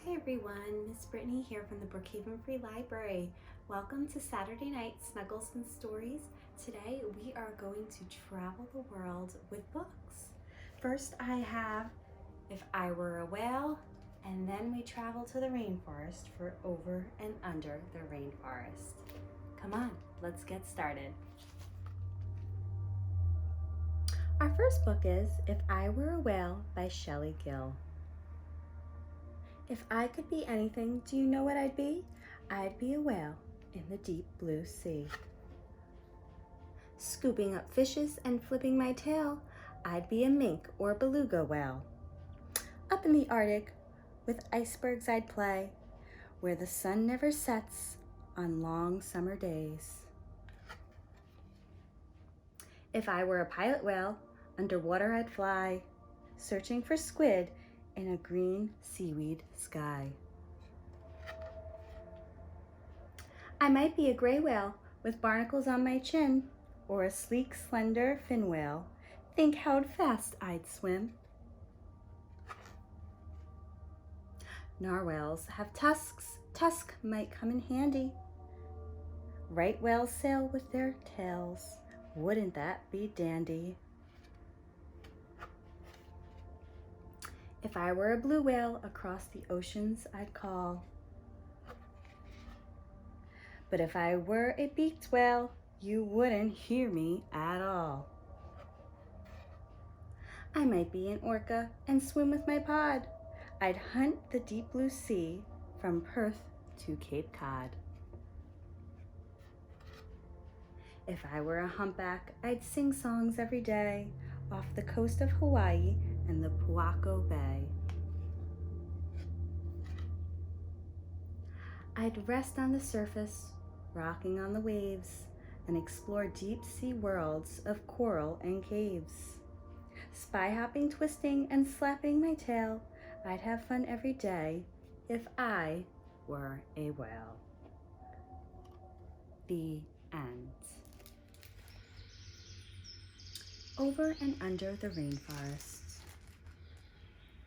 Hi everyone, Miss Brittany here from the Brookhaven Free Library. Welcome to Saturday Night Snuggles and Stories. Today we are going to travel the world with books. First I have If I Were a Whale, and then we travel to the rainforest for Over and Under the Rainforest. Come on, let's get started. Our first book is If I Were a Whale by Shelley Gill. If I could be anything, do you know what I'd be? I'd be a whale in the deep blue sea. Scooping up fishes and flipping my tail, I'd be a mink or beluga whale. Up in the Arctic, with icebergs I'd play, where the sun never sets on long summer days. If I were a pilot whale, underwater I'd fly, searching for squid in a green seaweed sky. I might be a gray whale with barnacles on my chin, or a sleek, slender fin whale. Think how fast I'd swim. Narwhals have tusks. Tusk might come in handy. Right whales sail with their tails. Wouldn't that be dandy? If I were a blue whale, across the oceans I'd call. But if I were a beaked whale, you wouldn't hear me at all. I might be an orca and swim with my pod. I'd hunt the deep blue sea from Perth to Cape Cod. If I were a humpback, I'd sing songs every day off the coast of Hawaii and the Puako Bay. I'd rest on the surface, rocking on the waves, and explore deep sea worlds of coral and caves. Spy hopping, twisting, and slapping my tail, I'd have fun every day if I were a whale. The end. Over and under the rainforest.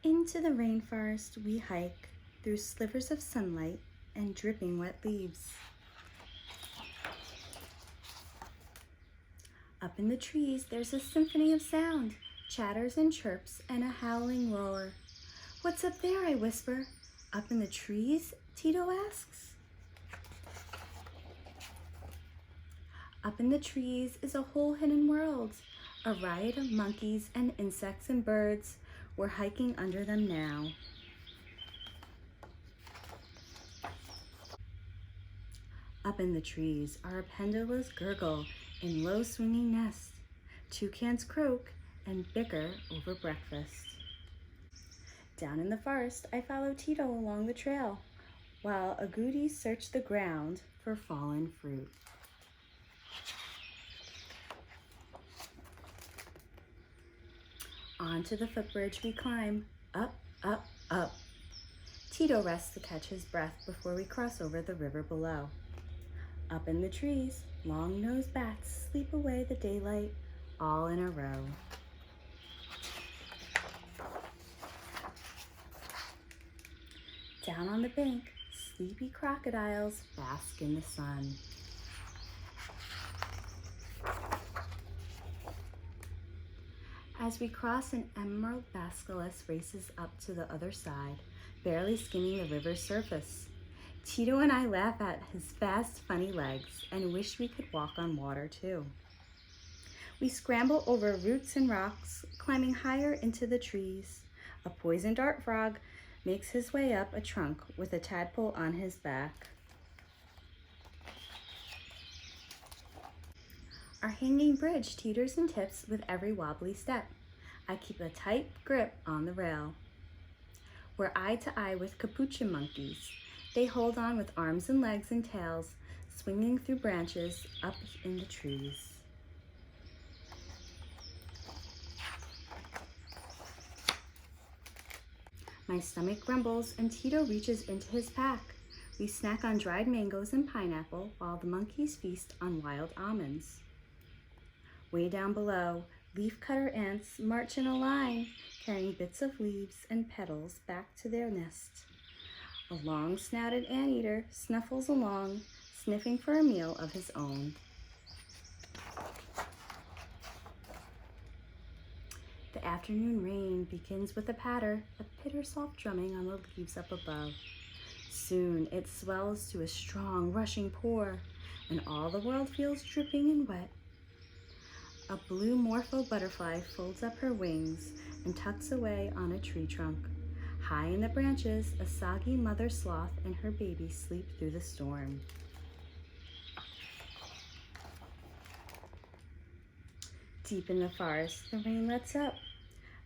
Into the rainforest we hike through slivers of sunlight and dripping wet leaves. Up in the trees there's a symphony of sound, chatters and chirps and a howling roar. What's up there, I whisper. Up in the trees? Tito asks. Up in the trees is a whole hidden world, a riot of monkeys and insects and birds. We're hiking under them now. Up in the trees are pendulas gurgle in low swinging nests. Toucans croak and bicker over breakfast. Down in the forest, I follow Tito along the trail, while agoutis search the ground for fallen fruit. Onto the footbridge we climb, up, up, up. Tito rests to catch his breath before we cross over the river below. Up in the trees, long-nosed bats sleep away the daylight, all in a row. Down on the bank, sleepy crocodiles bask in the sun. As we cross, an emerald basilisk races up to the other side, barely skimming the river's surface. Tito and I laugh at his fast, funny legs and wish we could walk on water too. We scramble over roots and rocks, climbing higher into the trees. A poison dart frog makes his way up a trunk with a tadpole on his back. Our hanging bridge teeters and tips with every wobbly step. I keep a tight grip on the rail. We're eye to eye with capuchin monkeys. They hold on with arms and legs and tails, swinging through branches up in the trees. My stomach grumbles and Tito reaches into his pack. We snack on dried mangoes and pineapple while the monkeys feast on wild almonds. Way down below, leafcutter ants march in a line, carrying bits of leaves and petals back to their nest. A long-snouted anteater snuffles along, sniffing for a meal of his own. The afternoon rain begins with a patter of pitter-soft drumming on the leaves up above. Soon it swells to a strong, rushing pour, and all the world feels dripping and wet. A blue morpho butterfly folds up her wings and tucks away on a tree trunk. High in the branches, a soggy mother sloth and her baby sleep through the storm. Deep in the forest, the rain lets up.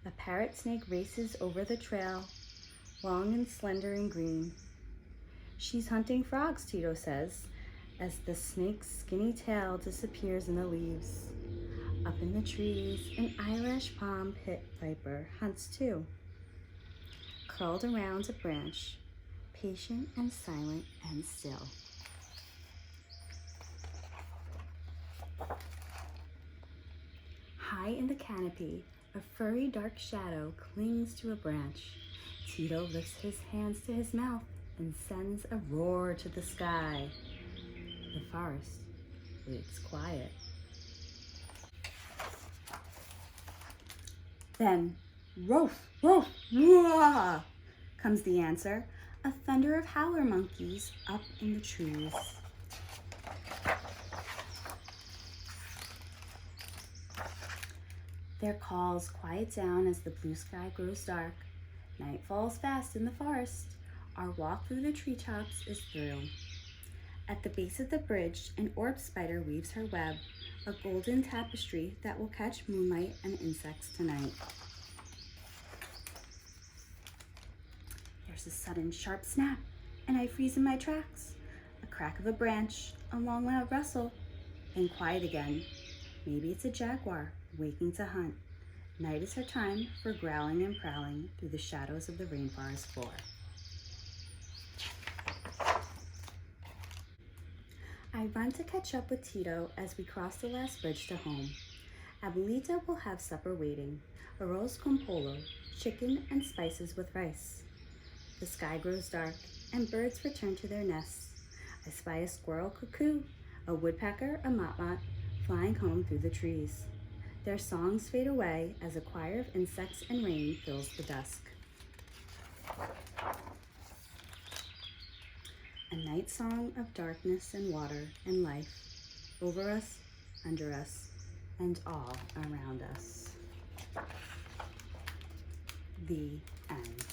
A parrot snake races over the trail, long and slender and green. She's hunting frogs, Tito says, as the snake's skinny tail disappears in the leaves. Up in the trees, an eyelash palm pit viper hunts too, curled around a branch, patient and silent and still. High in the canopy, a furry dark shadow clings to a branch. Tito lifts his hands to his mouth and sends a roar to the sky. The forest waits quiet. Then, "Roof, roof, wah!" comes the answer, a thunder of howler monkeys up in the trees. Their calls quiet down as the blue sky grows dark. Night falls fast in the forest. Our walk through the treetops is through. At the base of the bridge, an orb spider weaves her web, a golden tapestry that will catch moonlight and insects tonight. There's a sudden sharp snap, and I freeze in my tracks. A crack of a branch, a long loud rustle, and quiet again. Maybe it's a jaguar waking to hunt. Night is her time for growling and prowling through the shadows of the rainforest floor. I run to catch up with Tito as we cross the last bridge to home. Abuelita will have supper waiting, arroz con pollo, chicken and spices with rice. The sky grows dark and birds return to their nests. I spy a squirrel cuckoo, a woodpecker, a motmot, flying home through the trees. Their songs fade away as a choir of insects and rain fills the dusk. A night song of darkness and water and life, over us, under us, and all around us. The end.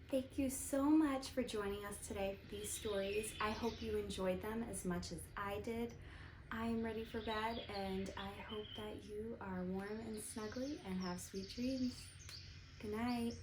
Thank you so much for joining us today for these stories. I hope you enjoyed them as much as I did. I am ready for bed, and I hope that you are warm and snuggly and have sweet dreams. Good night.